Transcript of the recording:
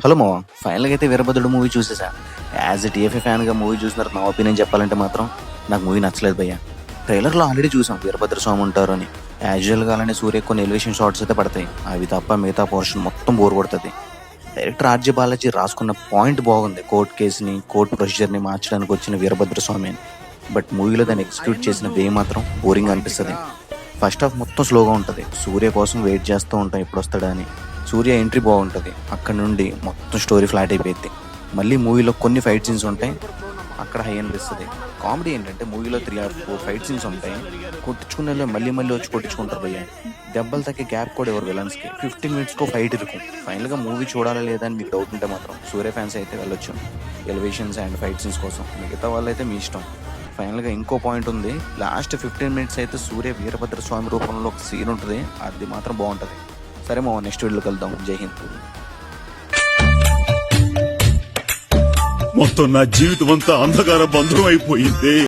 Hello మావా, ఫైనల్గా అయితే వీరభద్రుడు మూవీ చూసేసా. యాజ్ ఎ టీఎఫ్ఏ ఫ్యాన్గా మూవీ చూసిన తర్వాత నా ఒపీనియన్ చెప్పాలంటే మాత్రం నాకు మూవీ నచ్చలేదు భయ్య. ట్రైలర్లో ఆల్రెడీ చూసాం వీరభద్ర స్వామి ఉంటారు అని. యాజువల్గా అలానే సూర్య కొన్ని ఎలివేషన్ షాట్స్ అయితే పడతాయి, అవి తప్ప మిగతా పోర్షన్ మొత్తం బోర్ కొడుతుంది. డైరెక్టర్ ఆర్జే బాలాజీ రాసుకున్న పాయింట్ బాగుంది, కోర్ట్ కేసుని కోర్ట్ ప్రొసీజర్ని మార్చడానికి వచ్చిన వీరభద్ర స్వామి అని. బట్ మూవీలో దాన్ని ఎగ్జిక్యూట్ చేసిన వే మాత్రం బోరింగ్ అనిపిస్తుంది. ఫస్ట్ హాఫ్ మొత్తం స్లోగా ఉంటుంది, సూర్య కోసం వెయిట్ చేస్తూ ఉంటాం ఎప్పుడు వస్తాడా అని. సూర్య ఎంట్రీ బాగుంటుంది, అక్కడ నుండి మొత్తం స్టోరీ ఫ్లాట్ అయిపోయింది. మళ్ళీ మూవీలో కొన్ని ఫైట్ సీన్స్ ఉంటాయి, అక్కడ హై అనిపిస్తుంది. కామెడీ ఏంటంటే మూవీలో 3 or 4 ఫైట్ సీన్స్ ఉంటాయి, కొట్టించుకునే మళ్ళీ వచ్చి కొట్టించుకుంటారు భయ్య. దెబ్బలు తగ్గే గ్యాప్ కూడా ఎవరు విలన్స్కి 15 minutesకో ఫైట్ ఇరుకు. ఫైనల్గా మూవీ చూడాలా లేదా అని మీకు డౌట్ ఉంటే మాత్రం సూర్య ఫ్యాన్స్ అయితే వెళ్ళొచ్చు ఎలివేషన్స్ అండ్ ఫైట్ సీన్స్ కోసం. మిగతా వాళ్ళు అయితే మీ ఇష్టం. ఫైనల్గా ఇంకో పాయింట్ ఉంది, లాస్ట్ 15 minutes అయితే సూర్య వీరభద్ర స్వామి రూపంలో ఒక సీన్ ఉంటుంది, అది మాత్రం బాగుంటుంది. సరే మా నెక్స్ట్ వీడియోకి వెళ్దాం. జై హింద్. మొత్తం నా జీవితం అంతా అంధకార బంధం అయిపోయింది.